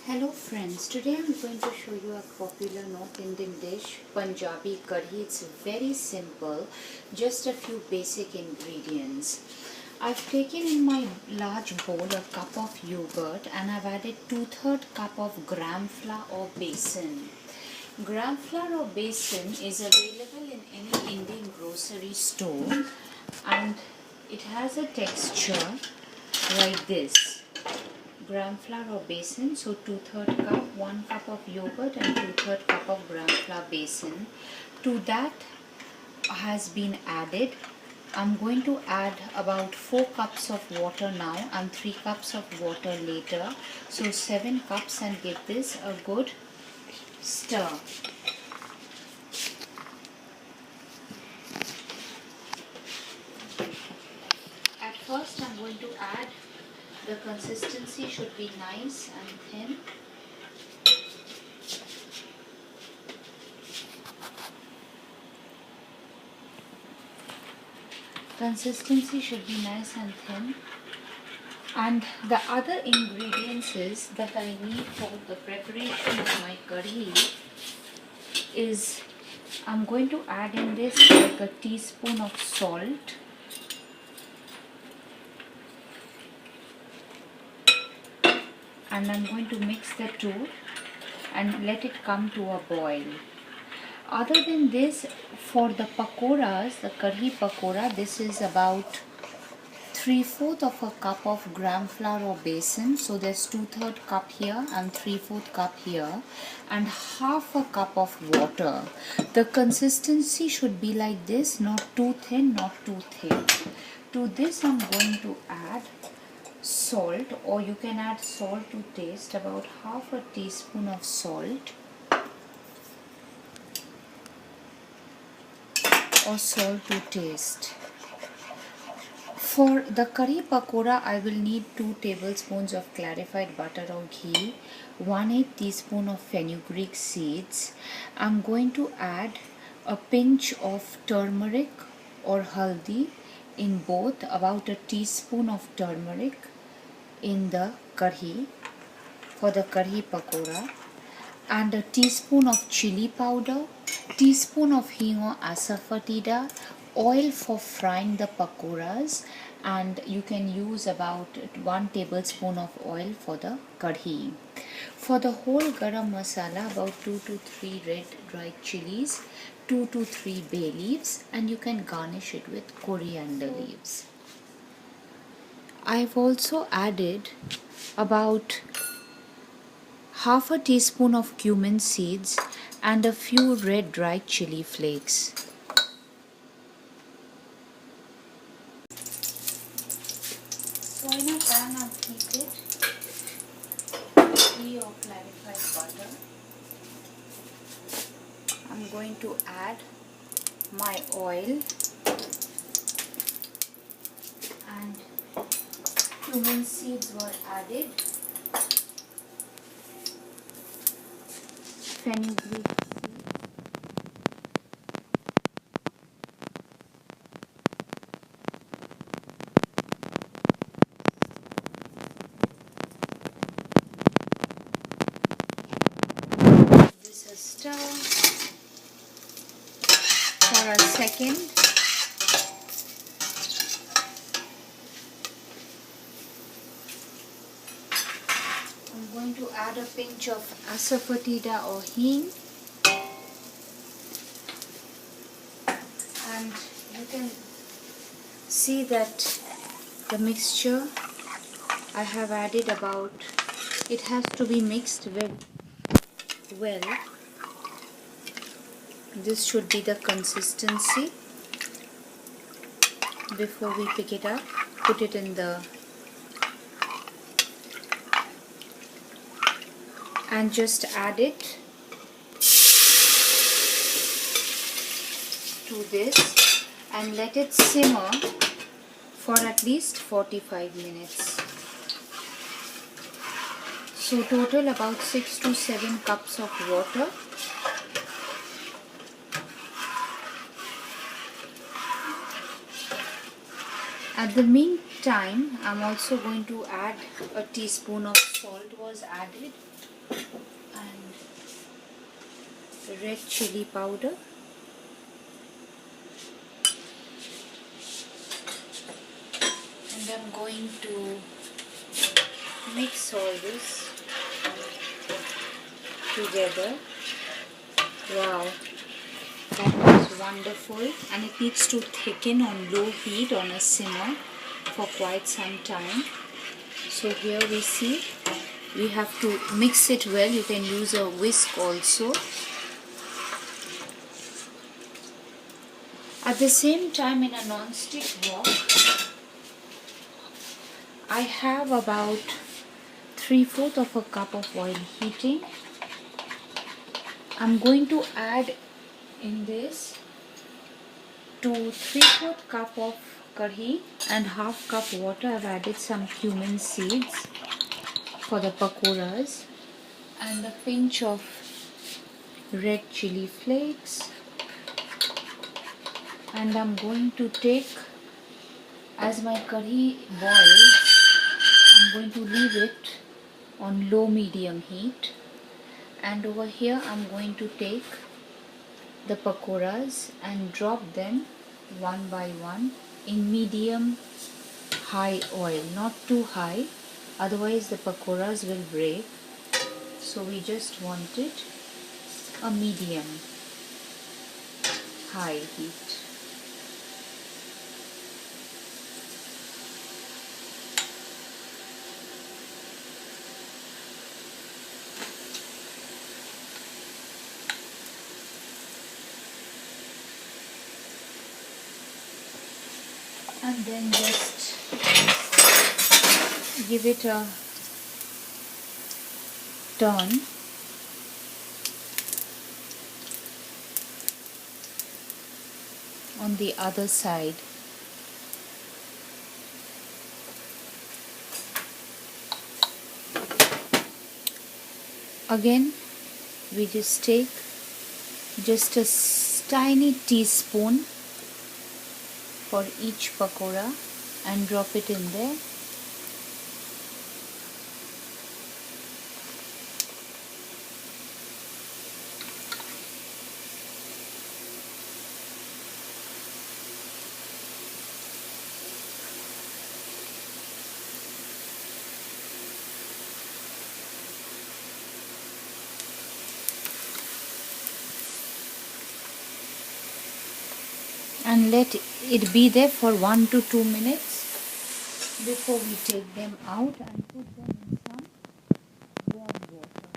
Hello friends, today I'm going to show you a popular North Indian dish, Punjabi curry. It's very simple, just a few basic ingredients. I've taken in my large bowl a cup of yogurt and I've added 2/3 cup of gram flour or besan. Gram flour or besan is available in any Indian grocery store and it has a texture like this. Gram flour or besan, so 2/3 cup, 1 cup of yogurt and 2/3 cup of gram flour besan. To that has been added, I'm going to add about 4 cups of water now and 3 cups of water later, so 7 cups, and give this a good stir. At first I'm going to add, the consistency should be nice and thin. Consistency should be nice and thin. And the other ingredients is that I need for the preparation of my curry is, I'm going to add in this like a teaspoon of salt, and I'm going to mix the two and let it come to a boil. Other than this, for the pakoras, the kadhi pakora, this is about 3/4 of a cup of gram flour or besan, so there's 2/3 cup here and 3/4 cup here, and half a cup of water. The consistency should be like this, not too thin, not too thick. To this I'm going to add salt, or you can add salt to taste, about half a teaspoon of salt or salt to taste. For the curry pakora, I will need 2 tablespoons of clarified butter or ghee, 1/8 teaspoon of fenugreek seeds. I'm going to add a pinch of turmeric or haldi in both, about a teaspoon of turmeric in the curry for the curry pakora, and a teaspoon of chili powder, teaspoon of hing or asafoetida, oil for frying the pakoras, and you can use about 1 tablespoon of oil for the kadhi. For the whole garam masala, about 2 to 3 red dried chillies, 2 to 3 bay leaves, and you can garnish it with coriander leaves. I've also added about half a teaspoon of cumin seeds and a few red dried chili flakes. So in a pan I've heated ghee or clarified butter. I'm going to add my oil and cumin seeds were added. Fenugreek seeds, this is stir for a second. I'm going to add a pinch of Asafoetida or Hing, and you can see that the mixture I have added about, it has to be mixed very well. This should be the consistency. Before we pick it up, put it in the, and just add it to this and let it simmer for at least 45 minutes. So total about 6 to 7 cups of water. At the meantime, I'm also going to add a teaspoon of salt was added. red chili powder, and I'm going to mix all this together. Wow, that was wonderful, and it needs to thicken on low heat on a simmer for quite some time. So here we see we have to mix it well. You can use a whisk also. At the same time, in a non-stick wok, I have about 3/4 of a cup of oil heating. I'm going to add in this to 3/4 cup of curry and 1/2 cup water. I've added some cumin seeds for the pakoras and a pinch of red chili flakes, and I'm going to take, as my curry boils, I'm going to leave it on low medium heat, and over here I'm going to take the pakoras and drop them one by one in medium high oil, not too high, otherwise the pakoras will break. So we just want it a medium high heat. And then just give it a turn. On the other side. Again, we just take just a tiny teaspoon for each pakora and drop it in there. And let it be there for 1 to 2 minutes before we take them out and put them in some warm water.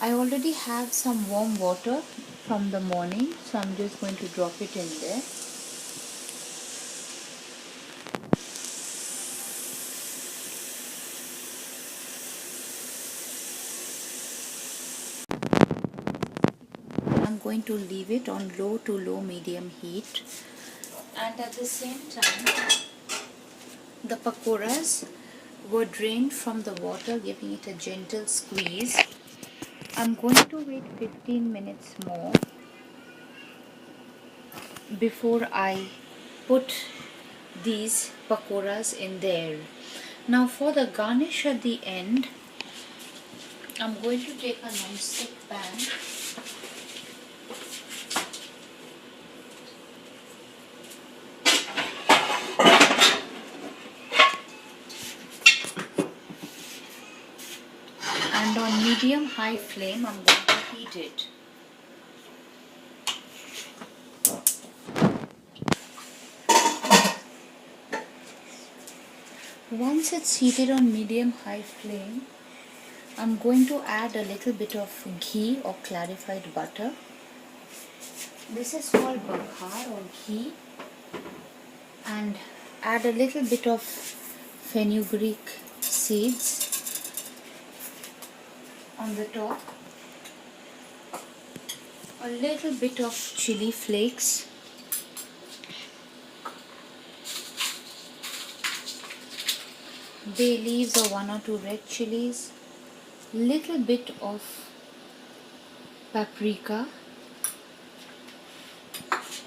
I already have some warm water from the morning, so I'm just going to drop it in there. I'm going to leave it on low to low medium heat, and at the same time the pakoras were drained from the water, giving it a gentle squeeze. I'm going to wait 15 minutes more before I put these pakoras in there. Now for the garnish at the end, I'm going to take a non-stick pan and on medium high flame I'm going to heat it. Once it's heated on medium high flame, I'm going to add a little bit of ghee or clarified butter. This is called baghaar or ghee, and add a little bit of fenugreek seeds on the top, a little bit of chili flakes, bay leaves or 1 or 2 red chillies, little bit of paprika.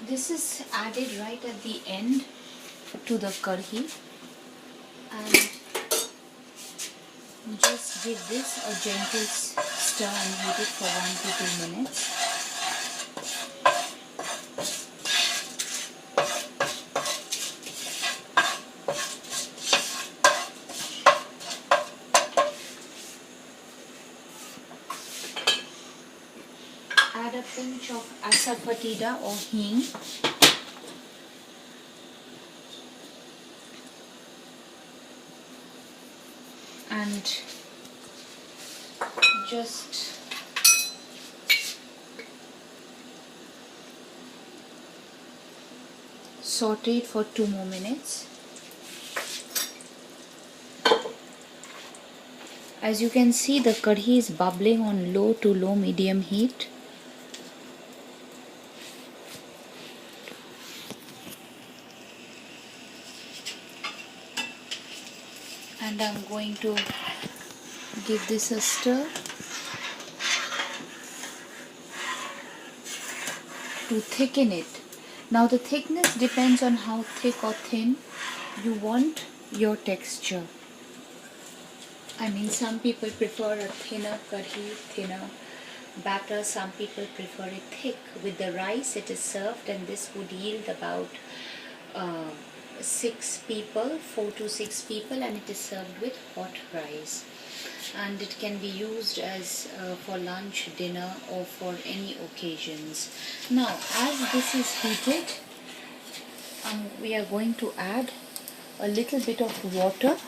This is added right at the end to the curry, and just give this a gentle stir and heat it for 1 to 2 minutes. Add a pinch of Asafoetida or Hing. And just saute it for 2 more minutes. As you can see, the curry is bubbling on low to low medium heat. And I'm going to give this a stir to thicken it. Now the thickness depends on how thick or thin you want your texture. I mean, some people prefer a thinner curry, thinner batter. Some people prefer it thick. With the rice it is served, and this would yield about 6 people, 4 to 6 people, and it is served with hot rice. And it can be used as for lunch, dinner, or for any occasions. Now, as this is heated, we are going to add a little bit of water.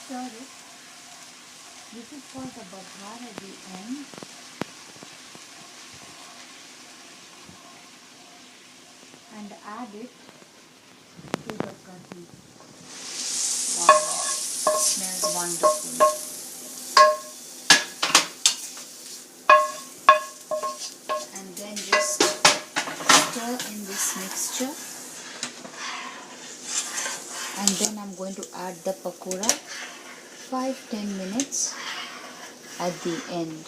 Stir it. This is called the baghaar at the end. And add it to the curry. Wow, it smells wonderful. And then just stir in this mixture. And then I'm going to add the pakora 5-10 minutes at the end.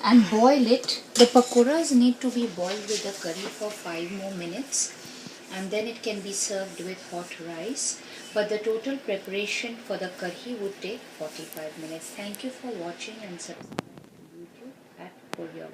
And boil it. The pakoras need to be boiled with the curry for 5 more minutes, and then it can be served with hot rice. But the total preparation for the curry would take 45 minutes. Thank you for watching, and subscribe to YouTube at Korea.